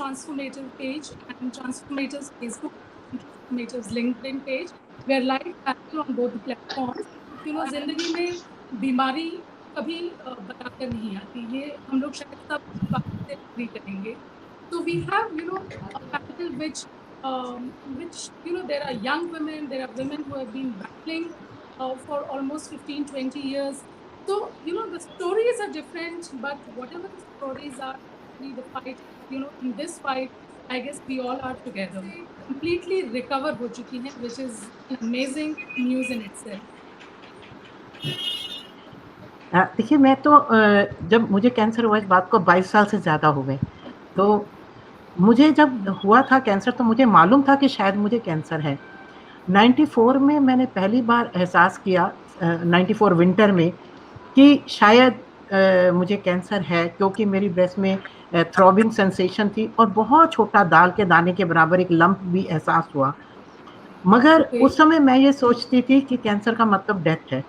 Transformative page and Transformative's Facebook and Transformative's LinkedIn page. We are live channel on both the platforms. जिंदगी में बीमारी कभी बताकर नहीं आती, ये हम लोग शायद सब इस बात से agree करेंगे. So we have a panel which there are young women, there are women who have been battling for almost 15-20 years. So the stories are different, but whatever the stories are, the fight, in this fight, I guess we all are together. Completely recover ho chuki hain, which is an amazing news in itself. देखिए, मैं तो जब मुझे cancer हुआ इस बात को 22 साल से ज़्यादा हो गए, तो मुझे जब हुआ था कैंसर तो मुझे मालूम था कि शायद मुझे कैंसर है। 94 में मैंने पहली बार एहसास किया 94 विंटर में कि शायद मुझे कैंसर है, क्योंकि मेरी ब्रेस्ट में थ्रॉबिंग सेंसेशन थी और बहुत छोटा दाल के दाने के बराबर एक लंप भी एहसास हुआ। मगर उस समय मैं ये सोचती थी कि कैंसर का मतलब डेथ है।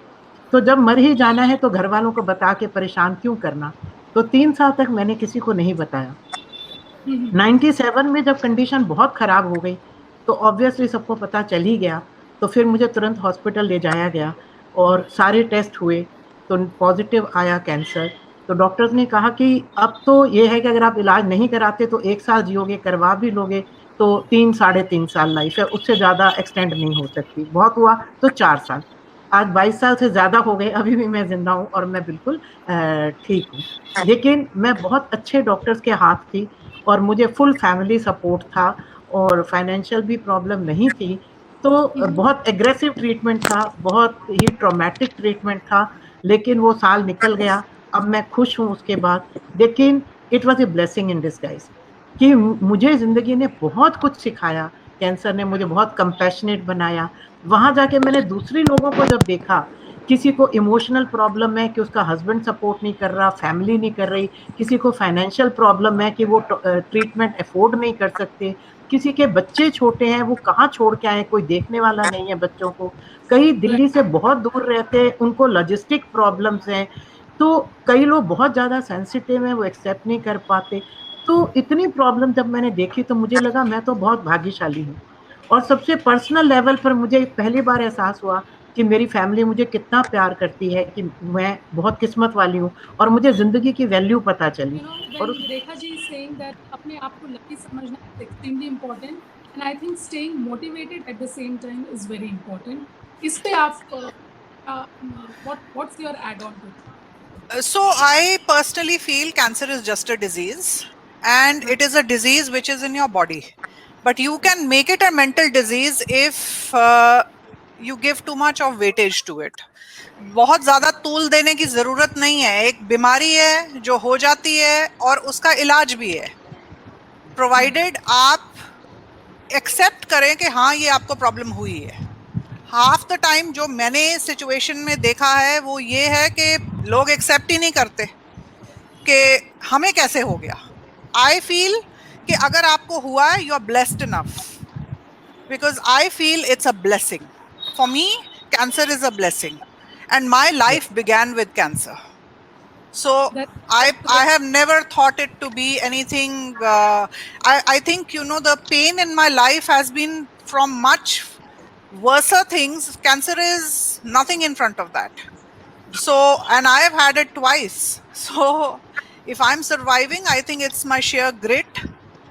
तो जब मर ही जाना है तो घरवालों को बता के परेशान क्यों करना? तो 3 साल तक मैंने किसी को नहीं बताया। 97 में जब कंडीशन बहुत खराब हो गई, तो ऑब्वियसली सबको पता चल ही गया, तो फिर मुझे तुरंत हॉस्पिटल ले जाया गया और सारे टेस्ट हुए, तो पॉज़िटिव आया कैंसर। तो डॉक्टर्स ने कहा कि अब तो ये है कि अगर आप इलाज नहीं कराते तो 1 साल जियोगे, करवा भी लोगे तो 3 साढ़े 3 साल लाइफ है, उससे ज़्यादा एक्सटेंड नहीं हो सकती। बहुत हुआ तो 4 साल। आज 22 साल से ज़्यादा हो गए, अभी भी मैं ज़िंदा हूँ और मैं बिल्कुल ठीक हूँ। लेकिन मैं बहुत अच्छे डॉक्टर्स के हाथ थी और मुझे फुल फैमिली सपोर्ट था और फाइनेंशियल भी प्रॉब्लम नहीं थी, तो बहुत एग्रेसिव ट्रीटमेंट था, बहुत ही ट्रॉमेटिक ट्रीटमेंट था, लेकिन वो साल निकल गया। अब मैं खुश हूँ उसके बाद, लेकिन it was a blessing in disguise कि मुझे ज़िंदगी ने बहुत कुछ सिखाया। कैंसर ने मुझे बहुत कंपैशनेट बनाया। वहाँ जाके मैंने दूसरे लोगों को जब देखा, किसी को इमोशनल प्रॉब्लम है कि उसका हस्बैंड सपोर्ट नहीं कर रहा, फैमिली नहीं कर रही, किसी को फाइनेंशियल प्रॉब्लम है कि वो ट्रीटमेंट अफोर्ड नहीं कर सकते, किसी के बच्चे छोटे हैं, वो कहाँ छोड़ के आए, कोई देखने वाला नहीं है बच्चों को, कई दिल्ली से बहुत दूर रहते हैं, उनको लॉजिस्टिक प्रॉब्लम्स हैं, तो कई लोग बहुत ज़्यादा सेंसिटिव हैं, वो एक्सेप्ट नहीं कर पाते। तो इतनी प्रॉब्लम जब मैंने देखी तो मुझे लगा मैं तो बहुत भाग्यशाली हूँ और सबसे पर्सनल लेवल पर मुझे पहली बार एहसास हुआ कि मेरी फैमिली मुझे कितना प्यार करती है, कि मैं बहुत किस्मत वाली हूँ और मुझे ज़िंदगी की वैल्यू पता चली। और When Rekha ji is saying that अपने आप को lucky समझना is extremely important, and I think staying motivated at the same time is very important. इस पे आप what's your add-on to it? So I personally feel cancer is just a disease, and it is a disease which is in your body, but you can make it a mental disease if you give too much of weightage to it. बहुत ज्यादा तूल देने की जरूरत नहीं है, एक बीमारी है जो हो जाती है और उसका इलाज भी है, प्रोवाइडेड आप एक्सेप्ट करें कि हाँ ये आपको प्रॉब्लम हुई है। हाफ द टाइम जो मैंने सिचुएशन में देखा है वो ये है कि लोग एक्सेप्ट ही नहीं करते कि हमें कैसे हो गया। आई फील कि अगर आपको हुआ है you are blessed enough, because I feel it's a blessing. For me cancer is a blessing and my life began with cancer. So I have never thought it to be anything. I think the pain in my life has been from much worse things. Cancer is nothing in front of that. So, and I have had it twice. So if I'm surviving, I think it's my sheer grit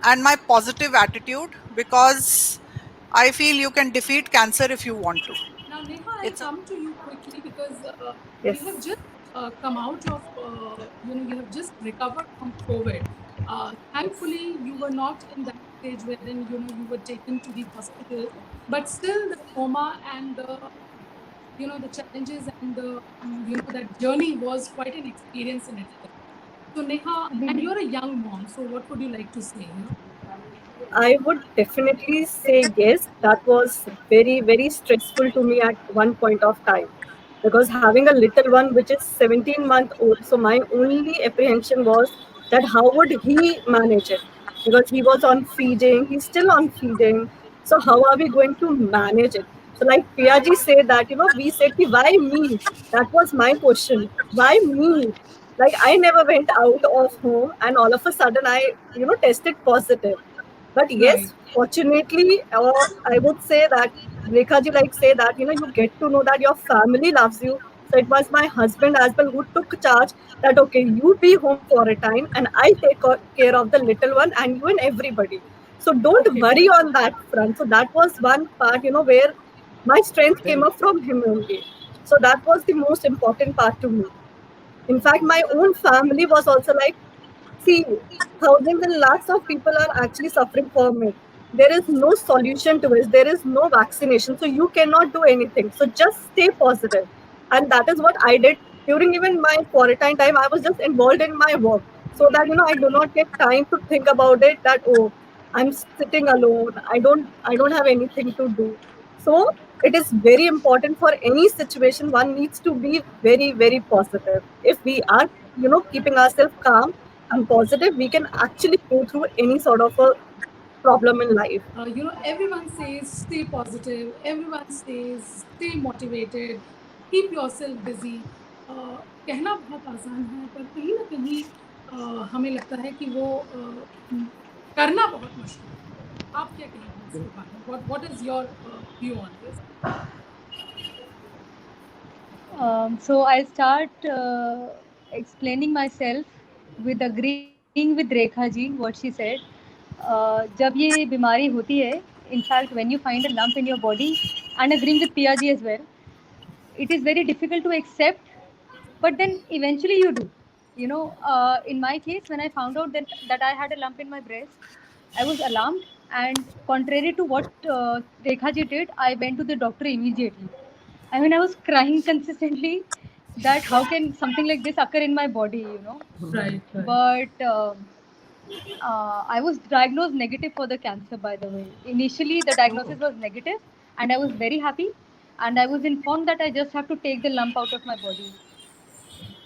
and my positive attitude, because I feel you can defeat cancer if you want to. Now, Neha, I'll come to you quickly because Yes. you have just come out of, you have just recovered from COVID. Thankfully, you were not in that stage wherein, you were taken to the hospital, but still the trauma and the challenges and that journey was quite an experience in itself. So, Neha, and you're a young mom, so what would you like to say? I would definitely say yes. That was very, very stressful to me at one point of time, because having a little one which is 17-month old, so my only apprehension was that how would he manage it, because he was on feeding, he's still on feeding. So how are we going to manage it? So like Piaji said that, we said, why me? That was my question. Why me? Like I never went out of home, and all of a sudden I, tested positive. But Right. yes, fortunately, I would say that Rekha ji like say that you get to know that your family loves you. So it was my husband as well who took charge that okay, you be home for a time, and I take care of the little one and you and everybody. So don't Okay. worry on that front. So that was one part, where my strength came up from him only. So that was the most important part to me. In fact, my own family was also like, see, thousands and lakhs of people are actually suffering from it. There is no solution to it. There is no vaccination. So you cannot do anything. So just stay positive. And that is what I did during even my quarantine time. I was just involved in my work so that, I do not get time to think about it that, oh, I'm sitting alone. I don't have anything to do. So it is very important for any situation. One needs to be very, very positive. If we are, keeping ourselves calm and positive, we can actually go through any sort of a problem in life. Everyone says stay positive, everyone says stay motivated, keep yourself busy. कहना बहुत आसान है, पर कहीं ना कहीं हमें लगता है कि वो करना बहुत मुश्किल है। आप क्या कहेंगे इसके बारे में? What is your view on this? So I start explaining myself with agreeing with Rekha ji what she said. जब ये बीमारी होती है, in fact when you find a lump in your body, and agreeing with Pia ji as well, it is very difficult to accept, but then eventually you do. In my case, when I found out that I had a lump in my breast, I was alarmed, and contrary to what Rekha ji did, I went to the doctor immediately. I mean, I was crying consistently that how can something like this occur in my body. Right. But I was diagnosed negative for the cancer, by the way. Initially, the diagnosis was negative, and I was very happy. And I was informed that I just have to take the lump out of my body.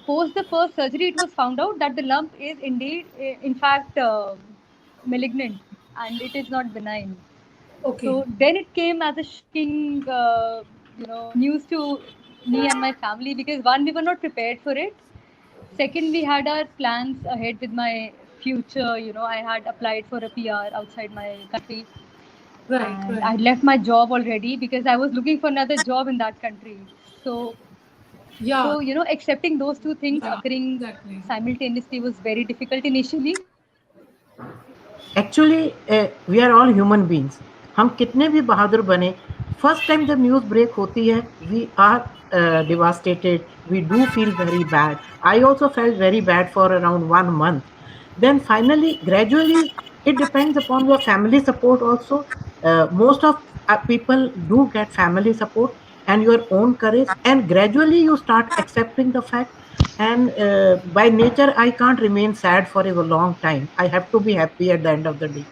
Post the first surgery, it was found out that the lump is indeed, in fact, malignant, and it is not benign. Okay. So then it came as a shocking, news to me and my family, because one, we were not prepared for it. Second, we had our plans ahead with my future. I had applied for a PR outside my country. And I left my job already because I was looking for another job in that country. So, accepting those two things occurring simultaneously was very difficult initially. Actually we are all human beings. हम कितने भी बहादुर बने, first time जब news break होती है, we are devastated, we do feel very bad. I also felt very bad for around 1 month. Then finally, gradually, it depends upon your family support also. Most of people do get family support and your own courage, and gradually you start accepting the fact. And by nature, I can't remain sad for a long time. I have to be happy at the end of the day.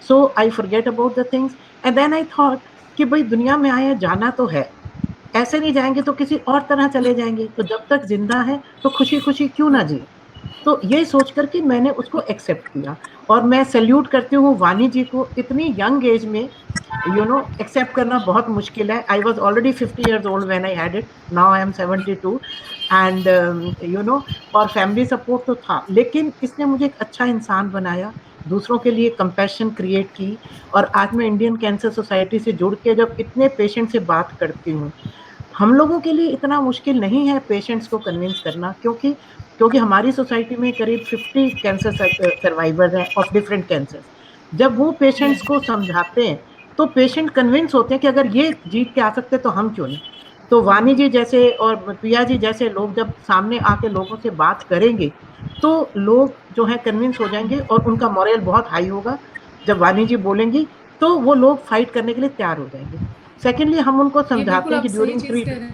So I forget about the things, and then I thought कि भाई दुनिया में आए जाना तो है, ऐसे नहीं जाएंगे तो किसी और तरह चले जाएंगे, तो जब तक जिंदा है तो खुशी खुशी क्यों ना जिए. तो ये सोच करके मैंने उसको एक्सेप्ट किया, और मैं सैल्यूट करती हूँ वानी जी को. इतनी यंग एज में एक्सेप्ट करना बहुत मुश्किल है. I was already 50 years old when I had it. Now I am 72. And और फैमिली सपोर्ट तो था, लेकिन इसने मुझे एक अच्छा इंसान बनाया, दूसरों के लिए कंपैशन क्रिएट की. और आज मैं इंडियन कैंसर सोसाइटी से जुड़ के जब इतने पेशेंट से बात करती हूँ, हम लोगों के लिए इतना मुश्किल नहीं है पेशेंट्स को कन्विंस करना, क्योंकि हमारी सोसाइटी में करीब 50 कैंसर सर्वाइवर्स हैं ऑफ डिफरेंट कैंसर्स. जब वो पेशेंट्स को समझाते हैं तो पेशेंट कन्विंस होते हैं कि अगर ये जीत के आ सकते तो हम क्यों नहीं. तो वानी जी जैसे और प्रिया जी जैसे लोग जब सामने आके लोगों से बात करेंगे तो लोग जो है कन्विंस हो जाएंगे, और उनका मोरल बहुत हाई होगा. जब वानी जी बोलेंगी तो वो लोग फाइट करने के लिए तैयार हो जाएंगे. सेकेंडली, हम उनको समझाते हैं कि ड्यूरिंग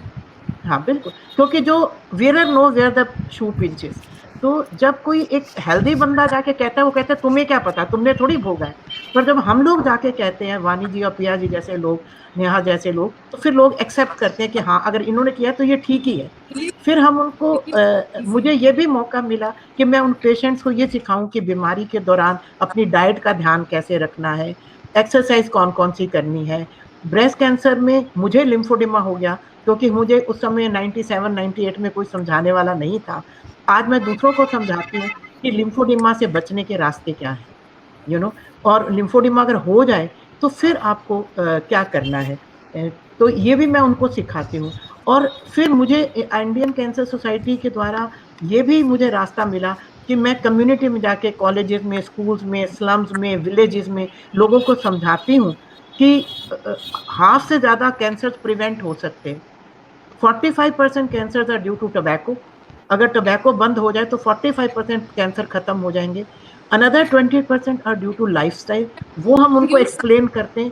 हाँ बिल्कुल, क्योंकि जो wearer knows where the shoe pinches. तो जब कोई एक हेल्दी बंदा जाके कहता है, वो कहता है तुम्हें क्या पता, तुमने थोड़ी भोगा है. पर जब हम लोग जाके कहते हैं, वानी जी और पिया जी जैसे लोग, नेहा जैसे लोग, तो फिर लोग एक्सेप्ट करते हैं कि हाँ अगर इन्होंने किया तो ये ठीक ही है. फिर हम उनको मुझे ये भी मौका मिला कि मैं उन पेशेंट्स को ये सिखाऊं कि बीमारी के दौरान अपनी डाइट का ध्यान कैसे रखना है, एक्सरसाइज कौन कौन सी करनी है. ब्रेस्ट कैंसर में मुझे लिम्फोडिमा हो गया, क्योंकि मुझे उस समय 97-98 में कोई समझाने वाला नहीं था. आज मैं दूसरों को समझाती हूँ कि लिम्फोडिमा से बचने के रास्ते क्या हैं, यू नो, और लिम्फोडिमा अगर हो जाए तो फिर आपको क्या करना है। तो ये भी मैं उनको सिखाती हूँ। और फिर मुझे इंडियन कैंसर सोसाइटी के द्वारा ये भी मुझे रास्ता मिला कि मैं कम्युनिटी में जाके कॉलेजेस में, स्कूल्स में, स्लम्स में, विलेजेस में लोगों को समझाती हूँ कि हाफ से ज़्यादा कैंसर प्रिवेंट हो सकते हैं। 45% cancer are due to tobacco. अगर टोबैको बंद हो जाए तो 45% कैंसर खत्म हो जाएंगे। Another 20% are due to lifestyle, वो हम उनको एक्सप्लेन करते हैं।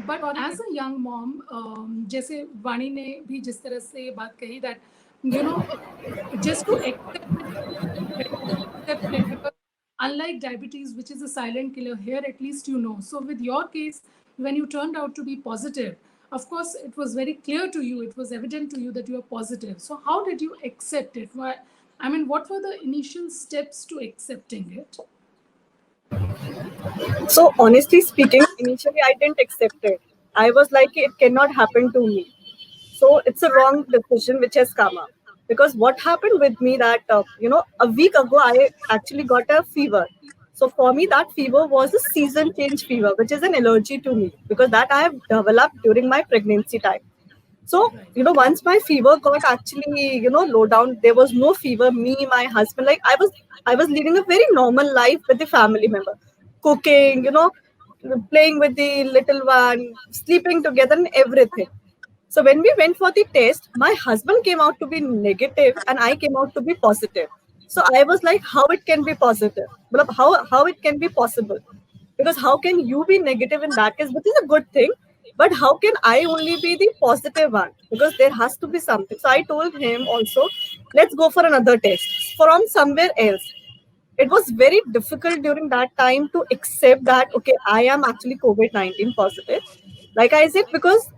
But as a young mom, जैसे वाणी ने भी जिस तरह से ये बात कही that you know just to accept it, because unlike diabetes, which is a silent killer, here at least you know. So with your case, when you turned out to be positive, of course it was very clear to you, it was evident to you that you are positive. So how did you accept it? Why, I mean, what were the initial steps to accepting it? So honestly speaking, initially I didn't accept it. I was like, it cannot happen to me. So it's a wrong decision which has come up. Because what happened with me that, a week ago, I actually got a fever. So for me, that fever was a season change fever, which is an allergy to me because that I have developed during my pregnancy time. So, once my fever got actually, low down, there was no fever. Me, my husband, like I was leading a very normal life with the family member, cooking, playing with the little one, sleeping together and everything. So when we went for the test, my husband came out to be negative and I came out to be positive. So I was like, how it can be positive? Matlab, how it can be possible? Because how can you be negative in that case, which is a good thing, but how can I only be the positive one? Because there has to be something. So I told him also, let's go for another test from somewhere else. It was very difficult during that time to accept that, okay, I am actually COVID-19 positive. Like I said, because,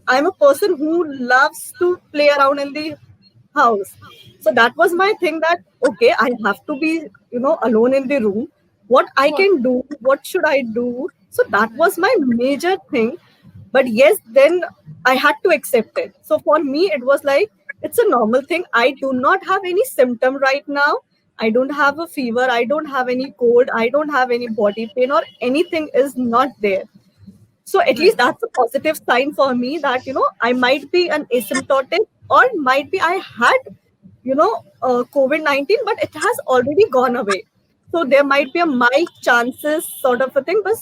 I'm a person who loves to play around in the house. So that was my thing that, okay, I have to be, alone in the room. What I can do, what should I do? So that was my major thing. But yes, then I had to accept it. So for me, it was like, it's a normal thing. I do not have any symptom right now. I don't have a fever. I don't have any cold. I don't have any body pain or anything is not there. So at least that's a positive sign for me that, I might be an asymptotic or might be I had, COVID-19, but it has already gone away. So there might be a mild chances sort of a thing. But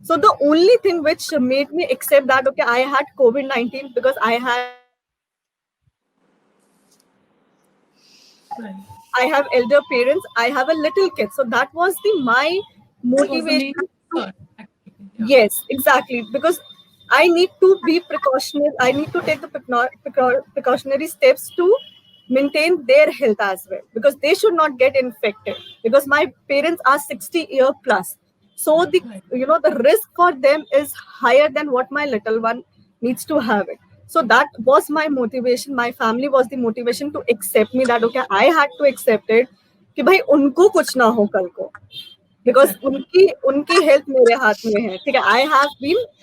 so the only thing which made me accept that, okay, I had COVID-19 because I have elder parents, I have a little kid. So that was my motivation. Yes, exactly. Because I need to be precautionary. I need to take the precautionary steps to maintain their health as well. Because they should not get infected. Because my parents are 60-year plus. So the risk for them is higher than what my little one needs to have it. So that was my motivation. My family was the motivation to accept me that, okay, I had to accept it. कि भाई उनको कुछ ना हो कल को. Because उनकी health मेरे हाथ में है, ठीक है.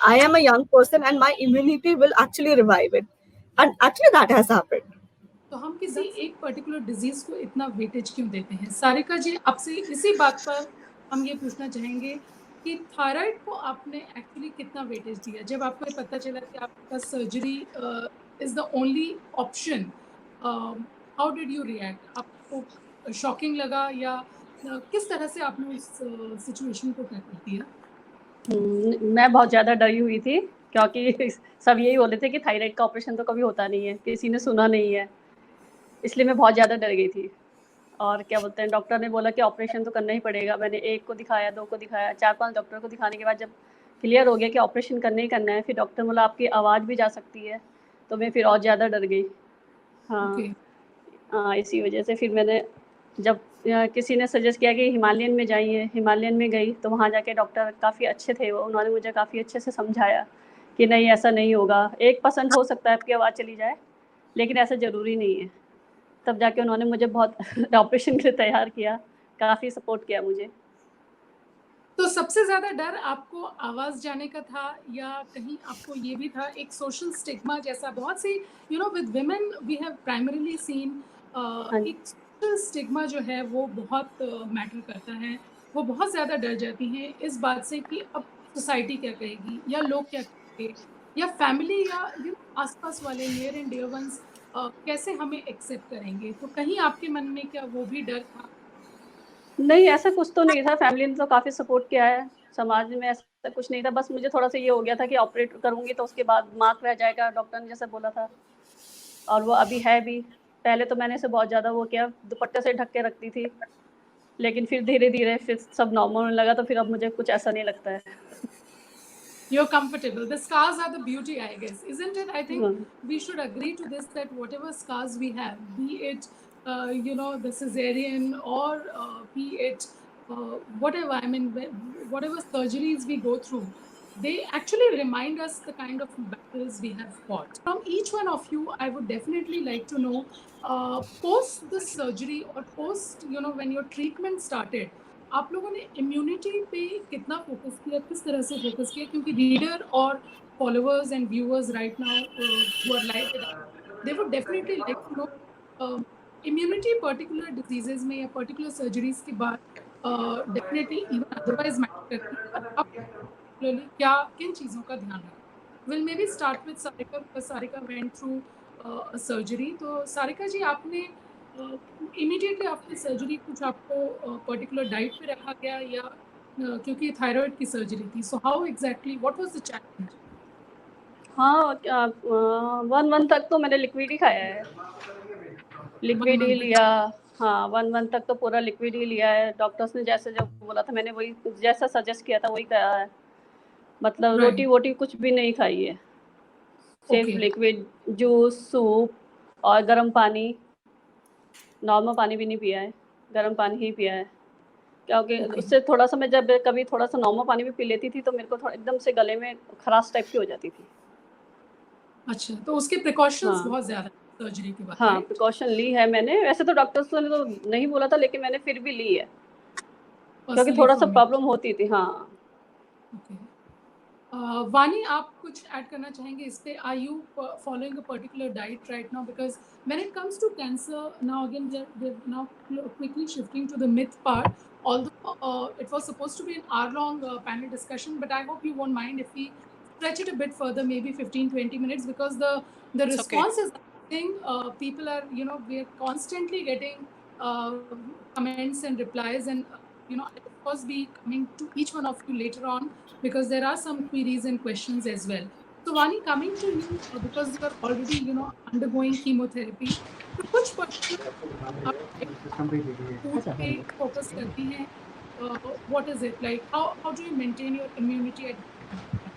I am a young person and my immunity will actually revive it, and actually that has happened. तो हम किसी एक पर्टिकुलर डिजीज को इतना वेटेज क्यों देते हैं? सारिका जी, आपसे इसी बात पर हम ये पूछना चाहेंगे कि थायराइड को आपने एक्चुअली कितना वेटेज दिया जब आपको ये पता चला कि आपका surgery is the only option? How did you react? आपको शॉकिंग लगा या किस तरह से आपने उस सिचुएशन को टैकल किया? मैं बहुत ज़्यादा डरी हुई थी क्योंकि सब यही बोले थे कि थायराइड का ऑपरेशन तो कभी होता नहीं है, किसी ने सुना नहीं है, इसलिए मैं बहुत ज़्यादा डर गई थी. और क्या बोलते हैं, डॉक्टर ने बोला कि ऑपरेशन तो करना ही पड़ेगा. मैंने 1 को दिखाया, 2 को दिखाया, 4-5 डॉक्टर को दिखाने के बाद जब क्लियर हो गया कि ऑपरेशन करना ही करना है, फिर डॉक्टर बोला आपकी आवाज़ भी जा सकती है, तो मैं फिर और ज़्यादा डर गई. हाँ, इसी वजह से फिर मैंने जब किसी ने सजेस्ट किया कि हिमालयन में जाइए, हिमालयन में गई तो वहाँ जाके डॉक्टर काफ़ी अच्छे थे, वो उन्होंने मुझे काफ़ी अच्छे से समझाया कि नहीं ऐसा नहीं होगा, 1% हो सकता है आपकी आवाज़ चली जाए, लेकिन ऐसा ज़रूरी नहीं है. तब जाके उन्होंने मुझे बहुत ऑपरेशन के लिए तैयार किया, काफ़ी सपोर्ट किया मुझे. तो सबसे ज़्यादा डर आपको आवाज़ जाने का था या कहीं आपको ये भी था एक सोशल स्टिग्मा जैसा? बहुत सी with women we have primarily seen एक स्टिग्मा जो है वो बहुत मैटर करता है। वो बहुत ज़्यादा डर जाती हैं इस बात से कि अब सोसाइटी क्या कहेगी या लोग क्या कहेंगे या फैमिली या आस-पास वाले नियर एंड डियर वन्स कैसे हमें एक्सेप्ट करेंगे। तो कहीं आपके मन में क्या वो भी डर था? नहीं, ऐसा कुछ तो नहीं था, फैमिली ने तो काफ़ी सपोर्ट किया है, समाज में ऐसा कुछ नहीं था, बस मुझे थोड़ा-सा ये हो गया था कि ऑपरेट करूँगी तो उसके बाद मार्क रह जाएगा, डॉक्टर ने जैसा बोला था और वो अभी है भी। पहले तो मैंने इसे बहुत ज़्यादा वो किया, दुपट्टे से ढक के रखती थी, लेकिन फिर धीरे-धीरे फिर सब नॉर्मल होने लगा, तो फिर अब मुझे कुछ ऐसा नहीं लगता है। You're comfortable. The scars are the beauty, I guess, isn't it? I think हाँ। we should agree to this that whatever scars we have, be it the cesarean or be it whatever. I mean, whatever surgeries we go through, they actually remind us the kind of battles we have fought. From each one of you, I would definitely like to know post the surgery or post when your treatment started. आप लोगों ने immunity पे कितना focus किया, किस तरह से focus किया? क्योंकि रीडर और followers and viewers right now who are live with us, they would definitely like to know immunity particular diseases में या पर्टिकुलर सर्जरीज के बाद डेफिनेटली इवन अदरवाइज मैटर करती है, पर अब particularly क्या किन चीज़ों का ध्यान रखा? Will may be start with Sarika because Sarika went through surgery. तो सारिका जी, आपने इमीडिएटली आफ्टर सर्जरी कुछ आपको पर्टिकुलर डाइट पे रखा गया या क्योंकि थायराइड की सर्जरी थी, so how exactly what was the challenge? हाँ, 1 मंथ तक तो मैंने लिक्विड ही खाया है, लिक्विड ही लिया। हाँ, 1 मंथ तक तो पूरा लिक्विड ही लिया है। डॉक्टर्स ने जैसे जो बोला था मैंने वही जैसा सजेस्ट किया था वही करा है। मतलब Right. रोटी-वोटी कुछ भी नहीं खाई है, सिर्फ Okay. लिक्विड, जूस, सूप और गर्म पानी। नॉर्मल पानी भी नहीं पिया है, गर्म पानी ही पिया है, क्योंकि Okay. उससे थोड़ा-सा मैं जब कभी थोड़ा-सा नॉर्मल पानी भी पी लेती थी तो मेरे को थोड़ा एकदम से गले में खराश टाइप की हो जाती थी। अच्छा, तो उसके प्रिकॉशंस हाँ। बहुत ज़्यादा सर्जरी के बाद, हाँ, राइट? प्रिकॉशन ली है मैंने। वैसे तो डॉक्टर्स ने तो नहीं बोला था, लेकिन मैंने फिर भी ली है, क्योंकि पर्सनली थोड़ा-सा फॉर मी। प्रॉब्लम होती थी। हाँ। ओके। वानी, आप कुछ ऐड करना चाहेंगे इस पे? Are you following a particular diet right now? Because when it comes to cancer, now again we're now quickly shifting to the myth part, although it was supposed to be an hour-long panel discussion, but I hope you won't mind if we stretch it a bit further, maybe 15-20 minutes, because the It's okay. response is amazing. People are, we are constantly getting comments and replies, and I'll of course be coming to each one of you later on, because there are some queries and questions as well. So Vani, coming to you, because you are already, undergoing chemotherapy, तो कुछ particular food पे focus करती हैं? What is it like? How do you maintain your immunity at that point of time?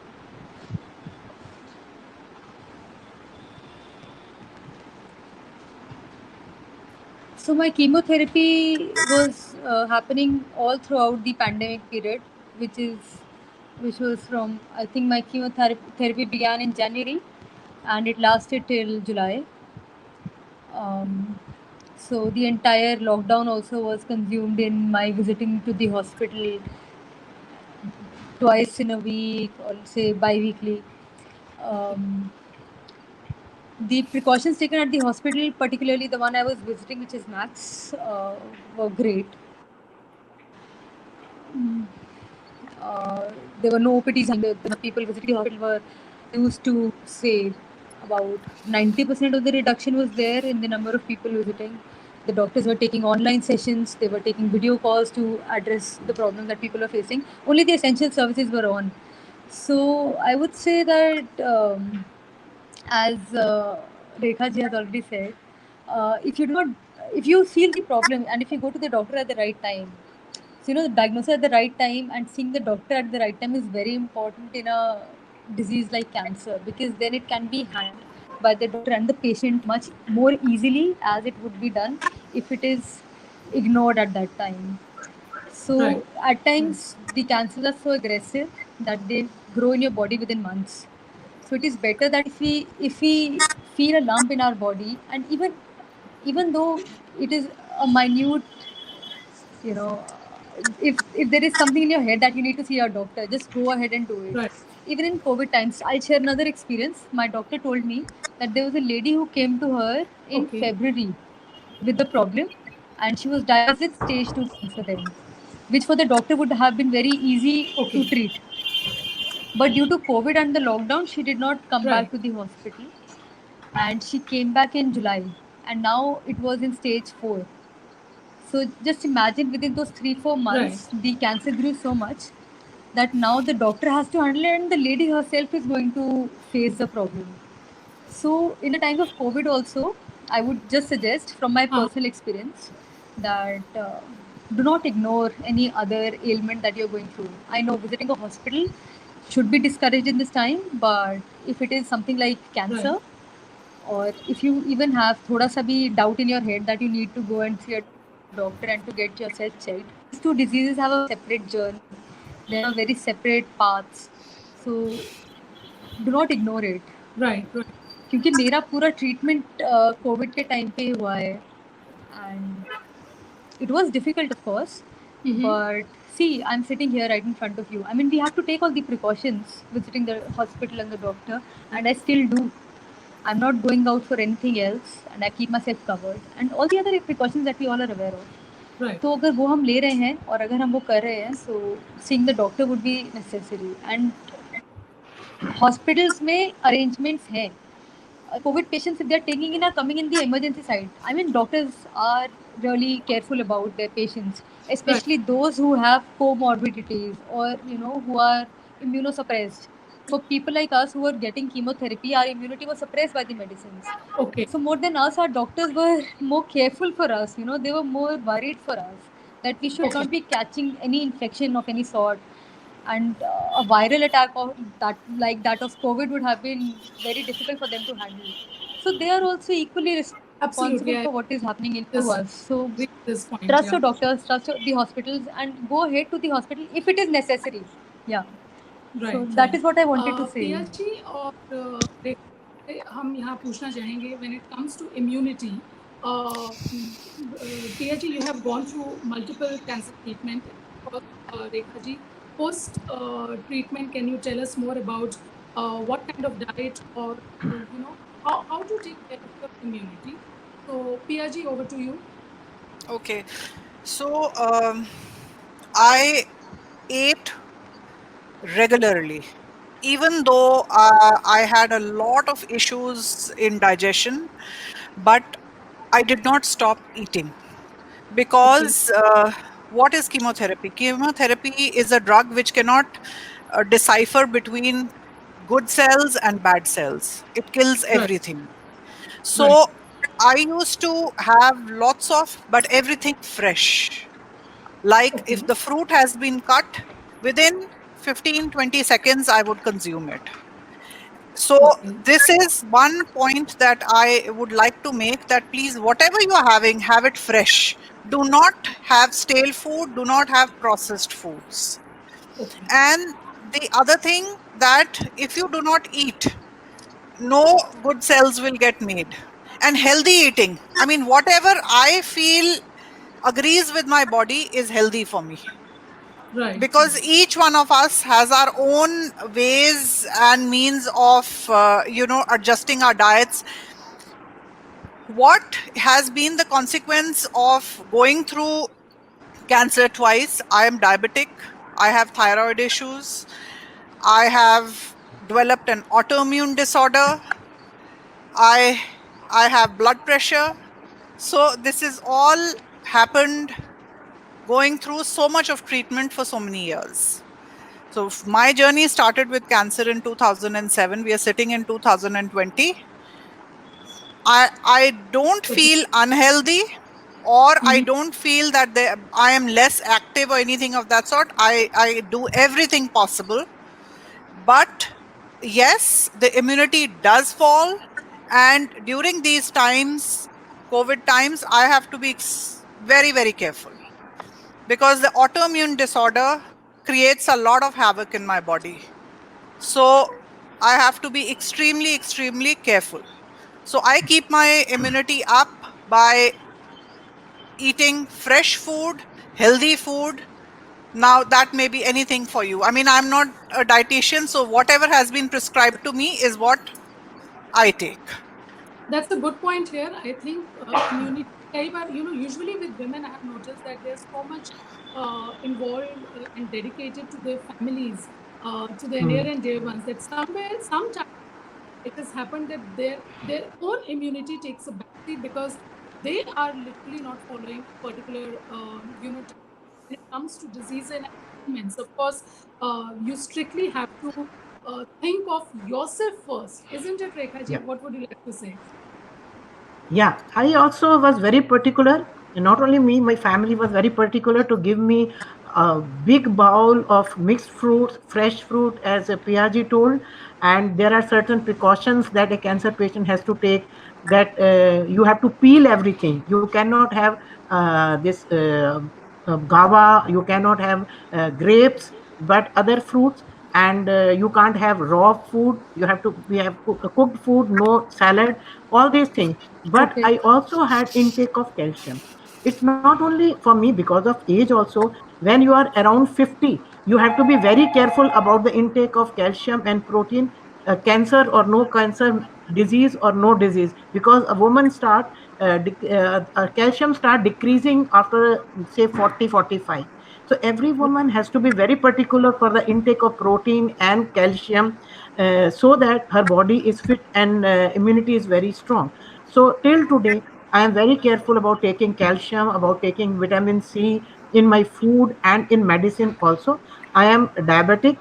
So my chemotherapy was happening all throughout the pandemic period, which was from, I think my chemotherapy began in January and it lasted till July. So the entire lockdown also was consumed in my visiting to the hospital twice in a week, or say bi-weekly. The precautions taken at the hospital, particularly the one I was visiting, which is Max, were great. There were no OPDs, and the people visiting the hospital were used to say about 90% of the reduction was there in the number of people visiting. The doctors were taking online sessions, they were taking video calls to address the problems that people are facing. Only the essential services were on. So I would say that, as Rekha ji has already said, if you feel the problem and if you go to the doctor at the right time, so the diagnosis at the right time and seeing the doctor at the right time is very important in a disease like cancer, because then it can be handled by the doctor and the patient much more easily as it would be done if it is ignored at that time. So Right. at times the cancers are so aggressive that they grow in your body within months. So it is better that if we feel a lump in our body, and even though it is a minute, if there is something in your head that you need to see your doctor, just go ahead and do it. Right. Even in COVID times, I'll share another experience. My doctor told me that there was a lady who came to her in Okay. February with the problem, and she was diagnosed with stage 2 cancer then, which for the doctor would have been very easy Okay. to treat. But due to COVID and the lockdown, she did not come Right. back to the hospital, and she came back in July, and now it was in stage 4. So just imagine within those 3-4 months, the cancer grew so much that now the doctor has to handle it, and the lady herself is going to face the problem. So in the times of COVID also, I would just suggest from my personal experience that do not ignore any other ailment that you're going through. I know visiting a hospital should be discouraged in this time, but if it is something like cancer, or if you even have thoda sa bhi doubt in your head that you need to go and see a doctor and to get yourself checked, these two diseases have a separate journey. They have very separate paths. So do not ignore it. Right. क्योंकि मेरा पूरा treatment Covid के time पे हुआ है, and it was difficult of course, but see, I'm sitting here right in front of you. I mean, we have to take all the precautions visiting the hospital and the doctor, and I still do. I'm not going out for anything else, and I keep myself covered, and all the other precautions that we all are aware of. Right. तो अगर वो हम ले रहे हैं और अगर हम वो कर रहे हैं, so seeing the doctor would be necessary. And hospitals में arrangements हैं. COVID patients, if they're taking in, are coming in the emergency side. I mean, doctors are really careful about their patients, especially those who have comorbidities or, you know, who are immunosuppressed. For people like us who are getting chemotherapy, our immunity was suppressed by the medicines. Okay. So more than us, our doctors were more careful for us. You know, they were more worried for us that we should not be catching any infection of any sort. And a viral attack of that of COVID would have been very difficult for them to handle. So they are also equally responsible for what is happening into us. So This point, trust your doctors, trust the hospitals, and go ahead to the hospital if it is necessary. Yeah. Right. So that is what I wanted to say. Priya ji और हम यहाँ पूछना चाहेंगे when it comes to immunity, Priya ji, you have gone through multiple cancer treatment. Rekha ji, post treatment, can you tell us more about what kind of diet or you know how to take care of your immunity? So Priya ji, over to you. Okay, so I ate regularly, even though I had a lot of issues in digestion, but I did not stop eating because what is chemotherapy? Chemotherapy is a drug which cannot decipher between good cells and bad cells. It kills everything. So I used to have lots of, but everything fresh. Like if the fruit has been cut, within 15-20 seconds, I would consume it. So this is one point that I would like to make, that please, whatever you are having, have it fresh. Do not have stale food. Do not have processed foods. And the other thing, that if you do not eat, no good cells will get made. And healthy eating, I mean, whatever I feel agrees with my body is healthy for me. Right. Because each one of us has our own ways and means of, adjusting our diets. What has been the consequence of going through cancer twice? I am diabetic. I have thyroid issues. I have developed an autoimmune disorder. I have blood pressure. So this is all happened going through so much of treatment for so many years. So my journey started with cancer in 2007. We are sitting in 2020. I don't feel unhealthy, or I don't feel that I am less active or anything of that sort. I do everything possible. But yes, the immunity does fall. And during these times, COVID times, I have to be very, very careful. Because the autoimmune disorder creates a lot of havoc in my body. So I have to be extremely, extremely careful. So I keep my immunity up by eating fresh food, healthy food. Now that may be anything for you. I mean, I'm not a dietitian, so whatever has been prescribed to me is what I take. That's a good point here. I think immunity कई बार, usually with women, I have noticed that they're so much involved and dedicated to their families, to their near and dear ones, that sometimes it has happened that their own immunity takes a backseat because they are literally not following particular, when it comes to disease and ailments. Of course, you strictly have to think of yourself first, isn't it, Rekha ji? Yeah. What would you like to say? Yeah, I also was very particular. And not only me, my family was very particular to give me a big bowl of mixed fruits, fresh fruit, as Piaji told. And there are certain precautions that a cancer patient has to take. That you have to peel everything. You cannot have this guava. You cannot have grapes, but other fruits. And you can't have raw food. We have cooked food, no salad, all these things. But Okay. I also had intake of calcium. It's not only for me, because of age also. When you are around 50, you have to be very careful about the intake of calcium and protein. Cancer or no cancer, disease or no disease, because a woman start calcium start decreasing after say 40, 45. So every woman has to be very particular for the intake of protein and calcium, so that her body is fit and immunity is very strong. So till today, I am very careful about taking calcium, about taking vitamin C in my food and in medicine also. I am diabetic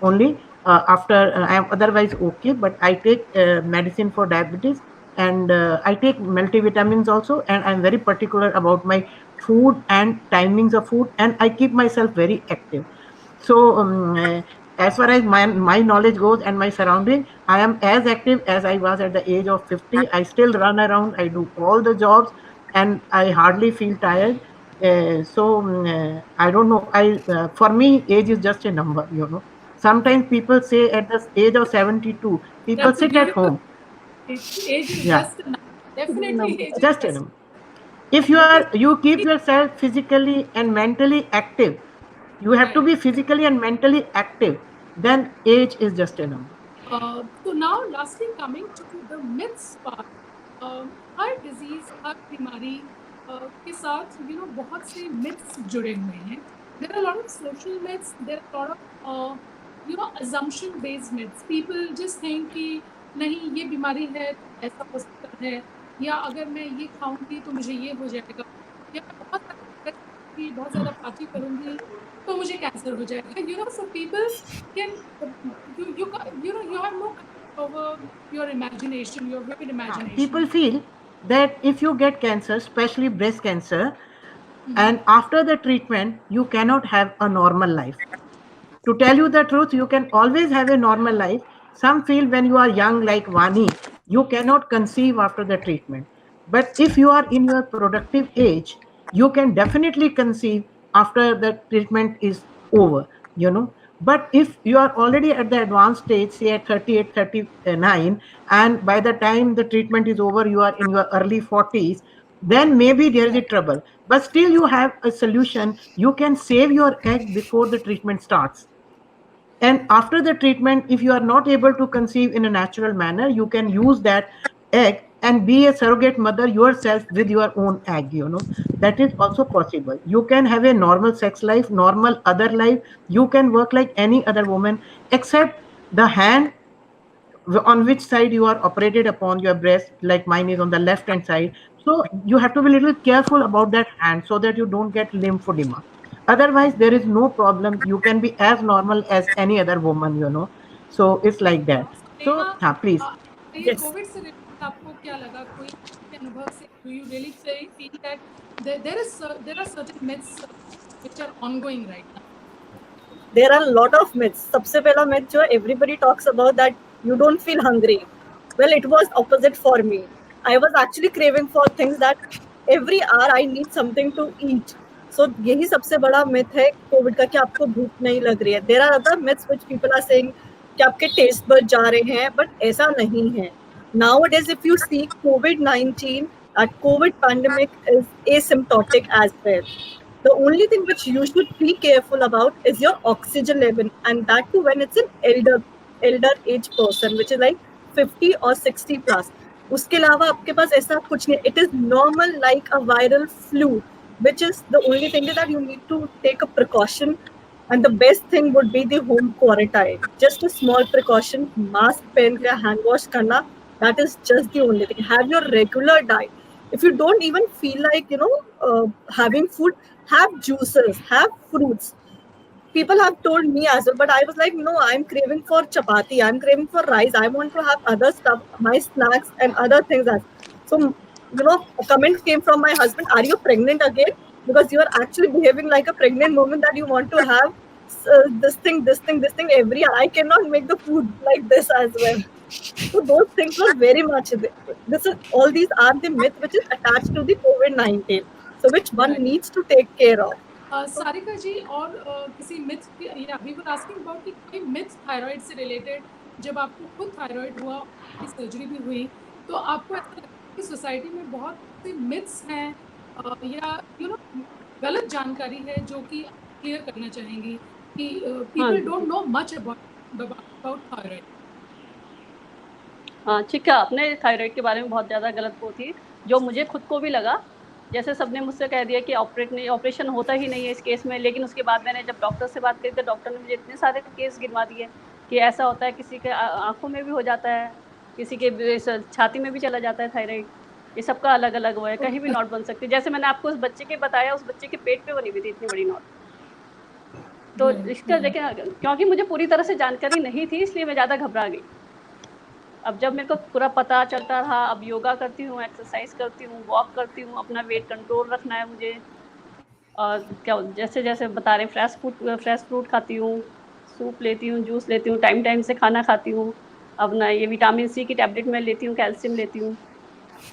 only. After I am otherwise okay, but I take medicine for diabetes, and I take multivitamins also, and I'm very particular about my food and timings of food, and I keep myself very active. So as far as my knowledge goes and my surrounding, I am as active as I was at the age of 50. I still run around, I do all the jobs, and I hardly feel tired. I don't know. For me, age is just a number. Sometimes people say at the age of 72, people That's a sit at beautiful. home. Age is Yeah, just a number. Definitely, Number. age is just a just number. If because you keep yourself physically and mentally active, you have to right. be physically and mentally active, then age is just a number. So now, lastly, coming to the myths part, her disease, हर बीमारी के साथ बहुत से myths जुड़े हुए हैं. There are a lot of social myths. There are a lot of assumption based myths. People just think कि नहीं, ये बीमारी है तो ऐसा हो सकता है, या अगर मैं ये खाऊंगी तो मुझे ये हो जाएगा, या मैं बहुत सारा करूंगी, बहुत ज्यादा पार्टी करूंगी तो मुझे कैंसर हो जाएगा. So people can, you have no control over your imagination, your vivid People imagination. feel that if you get cancer, especially breast cancer, and after the treatment, you cannot have a normal life. To tell you the truth, you can always have a normal life. Some feel when you are young, like Vani, you cannot conceive after the treatment. But if you are in your productive age, you can definitely conceive after the treatment is over. But if you are already at the advanced stage, say at 38, 39, and by the time the treatment is over, you are in your early 40s, then maybe there is a trouble. But still, you have a solution. You can save your egg before the treatment starts. And after the treatment, if you are not able to conceive in a natural manner, you can use that egg and be a surrogate mother yourself with your own egg. That is also possible. You can have a normal sex life, normal other life. You can work like any other woman, except the hand on which side you are operated upon, your breast, like mine is on the left hand side. So you have to be a little careful about that hand so that you don't get lymphedema. Otherwise there is no problem. You can be as normal as any other woman. So it's like that. Neha, So please. ये Yes. Covid से related आपको क्या लगा? कोई आपके अनुभव से, do you really feel that there are certain myths which are ongoing right now? There are a lot of myths. सबसे पहला myth जो everybody talks about, that you don't feel hungry. Well, it was opposite for me. I was actually craving for things that every hour I need something to eat. So यही सबसे बड़ा myth है Covid का, कि आपको भूख नहीं लग रही है. There are other myths which people are saying कि आपके taste buds जा रहे हैं, but ऐसा नहीं है. Nowadays, if you see COVID-19, that COVID pandemic is asymptotic as well. The only thing which you should be careful about is your oxygen level, and that too when it's an elder age person, which is like 50 or 60 plus. उसके अलावा आपके पास ऐसा कुछ नहीं. It is normal like a viral flu, which is the only thing is that you need to take a precaution, and the best thing would be the home quarantine. Just a small precaution, mask पहन के hand wash करना, that is just the only thing. Have your regular diet. If you don't even feel like having food, have juices, have fruits. People have told me as well, but I was like, no, I'm craving for chapati, I'm craving for rice, I want to have other stuff, my snacks and other things. So, a comment came from my husband, are you pregnant again? Because you are actually behaving like a pregnant woman that you want to have this thing, this thing, this thing every year. I cannot make the food like this as well. So those things were very much. All these are the myth which is attached to the COVID-19. So which one Right. needs to take care of. Sarika जी, और किसी myth, या we were asking about कि कोई myth thyroid से related, जब आपको खुद thyroid हुआ, सर्जरी भी हुई, तो आपको ऐसा लगता है कि सोसाइटी में बहुत से मिथ्स हैं या गलत जानकारी है जो कि क्लियर करना चाहेंगी कि people don't know much about thyroid? हाँ, ठीक है, आपने थायराइड के बारे में बहुत ज़्यादा गलत वो थी, जो मुझे खुद को भी लगा. जैसे सबने मुझसे कह दिया कि ऑपरेशन होता ही नहीं है इस केस में, लेकिन उसके बाद मैंने जब डॉक्टर से बात करी तो डॉक्टर ने मुझे इतने सारे केस गिनवा दिए कि ऐसा होता है, किसी के आँखों में भी हो जाता है, किसी के छाती में भी चला जाता है थायराइड. ये सबका अलग-अलग वो है, कहीं भी नॉट बन सकती. जैसे मैंने आपको उस बच्चे के बताया, उस बच्चे के पेट पे बनी हुई थी इतनी बड़ी नॉट. तो इसका देखिए, क्योंकि मुझे पूरी तरह से जानकारी नहीं थी, इसलिए मैं ज़्यादा घबरा गई. अब जब मेरे को पूरा पता चलता रहा, अब योगा करती हूँ, एक्सरसाइज करती हूँ, वॉक करती हूँ, अपना वेट कंट्रोल रखना है मुझे, और क्या जैसे जैसे बता रहे, फ्रेश फ्रूट खाती हूँ, सूप लेती हूँ, जूस लेती हूँ, टाइम से खाना खाती हूँ, अपना ये विटामिन सी की टैबलेट मैं लेती हूँ, कैल्शियम लेती हूँ.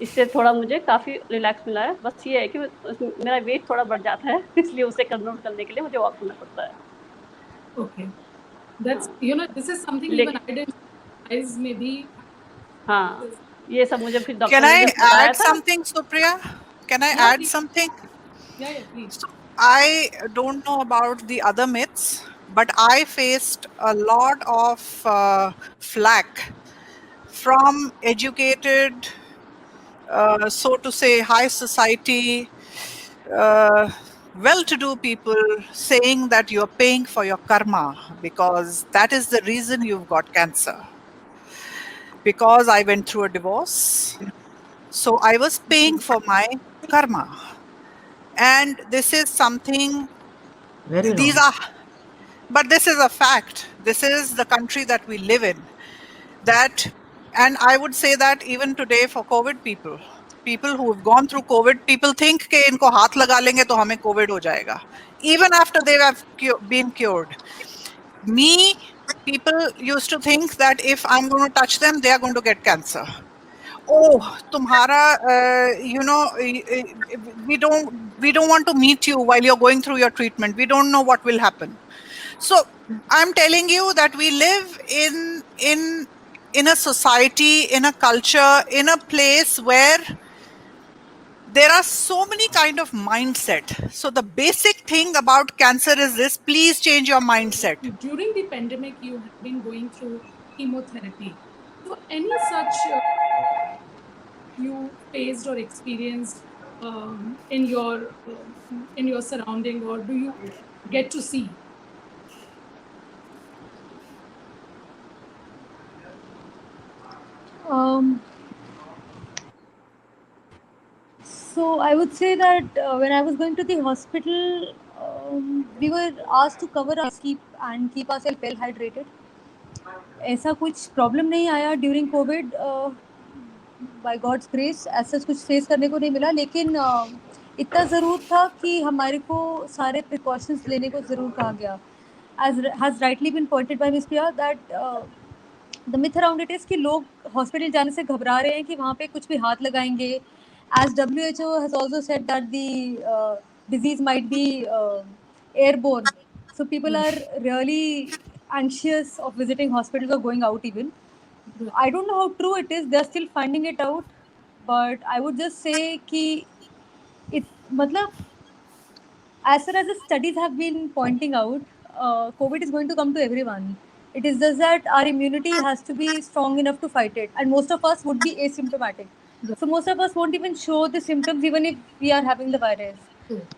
इससे थोड़ा मुझे काफ़ी रिलैक्स मिला है. बस ये है कि मेरा वेट थोड़ा बढ़ जाता है, इसलिए उसे कंट्रोल करने के लिए मुझे वॉक करना पड़ता है. Okay, that's this is something even I didn't realise maybe. हाँ, ये सब मुझे फिर डॉक्टर Can ने I जब बताया add था. something, Supriya? Can I Yeah, add please. something? Yeah, please. So, I don't know about the other myths, but I faced a lot of flack from educated, so to say, high society, well-to-do people saying that you're paying for your karma because that is the reason you've got cancer. Because I went through a divorce, so I was paying for my karma. And this is something, Very these wrong. are, but this is a fact. This is the country that we live in. That, and I would say that even today for COVID people who have gone through COVID, people think कि इनको हाथ लगा लेंगे तो हमें COVID हो जाएगा. Even after they have been cured. Me, people used to think that if I'm going to touch them, they are going to get cancer. Oh, tumhara, we don't want to meet you while you're going through your treatment. We don't know what will happen. So I'm telling you that we live in a society, in a culture, in a place where there are so many kind of mindset. So the basic thing about cancer is this: please change your mindset. During the pandemic, you have been going through chemotherapy. So, any such you faced or experienced in your surrounding, or do you get to see? So I would say that when I was going to the hospital, we were asked to cover our keep ourselves well hydrated. ऐसा कुछ problem नहीं आया during Covid, by God's grace. ऐसा कुछ face करने को नहीं मिला, लेकिन इतना ज़रूर था कि हमारे को सारे प्रिकॉशंस लेने को ज़रूर कहा गया. As has rightly been pointed by miss Priya that the myth around it is कि लोग हॉस्पिटल जाने से घबरा रहे हैं कि वहाँ पे कुछ भी हाथ लगाएंगे. As WHO has also said that the disease might be airborne, so people are really anxious of visiting hospitals or going out even. I don't know how true it is, they're still finding it out, but I would just say कि मतलब as far as the studies have been pointing out, COVID is going to come to everyone. It is just that our immunity has to be strong enough to fight it, and most of us would be asymptomatic. So most of us won't even show the symptoms even if we are having the virus.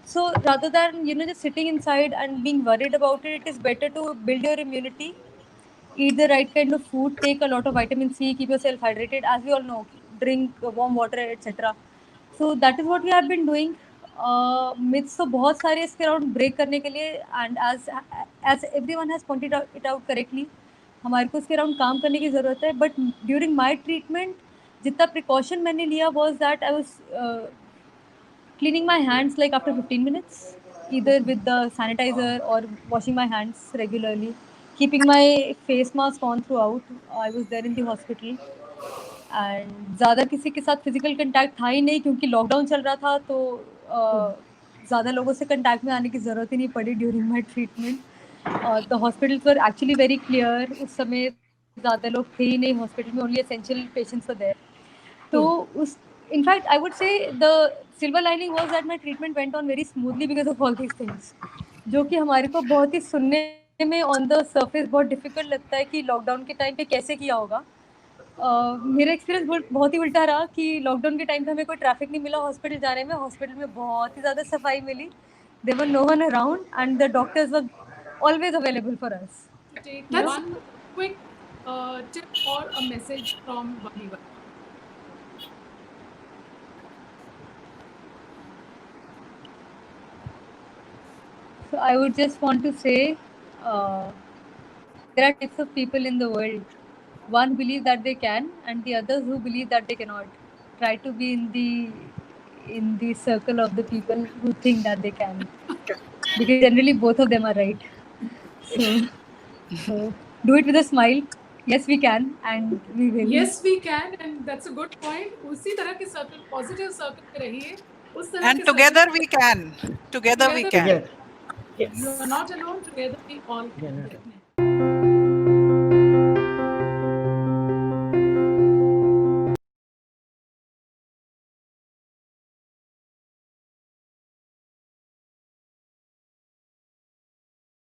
So rather than just sitting inside and being worried about it, it is better to build your immunity, eat the right kind of food, take a lot of vitamin C, keep yourself hydrated. As we all know, drink warm water, etc. So that is what we have been doing. Myths तो बहुत सारे इसके around break करने के लिए, and as everyone has pointed it out correctly, हमारे को इसके अराउंड काम करने की ज़रूरत है. बट ड्यूरिंग माई ट्रीटमेंट जितना प्रिकॉशन मैंने लिया was that I was cleaning my hands like after 15 minutes, either with the sanitizer or washing my hands regularly, keeping my face mask on throughout. I was there in the hospital, and ज़्यादा किसी के साथ physical contact था ही नहीं क्योंकि lockdown चल रहा था, तो ज़्यादा लोगों से कंटैक्ट में आने की ज़रूरत ही नहीं पड़ी during my treatment. The hospitals were actually very clear. उस समय ज़्यादा लोग थे ही नहीं हॉस्पिटल में, only essential patients were there. तो उस in fact, I would say the silver lining was that my treatment went on very smoothly because of all these things, जो कि हमारे को बहुत ही सुनने में on the surface बहुत difficult लगता है कि लॉकडाउन के टाइम पे कैसे किया होगा. मेरा एक्सपीरियंस बहुत ही उल्टा रहा कि लॉकडाउन के टाइम पे हमें कोई ट्रैफिक नहीं मिला हॉस्पिटल जाने में. हॉस्पिटल में बहुत ही ज़्यादा सफाई मिली. There were no one around and the doctors were always available for us. Take one quick tip or a message from Vahiva. So I would just want to say, there are types of people in the world. One believe that they can, and the others who believe that they cannot. Try to be in the circle of the people who think that they can, because generally both of them are right. So do it with a smile. Yes, we can, and we will. Yes, we can, and that's a good point. उसी तरह के circle, positive circle पे रहिए. उस तरह And के together circle- we can. Together we can. Together. You are not alone. Together we all can. Together. Definitely.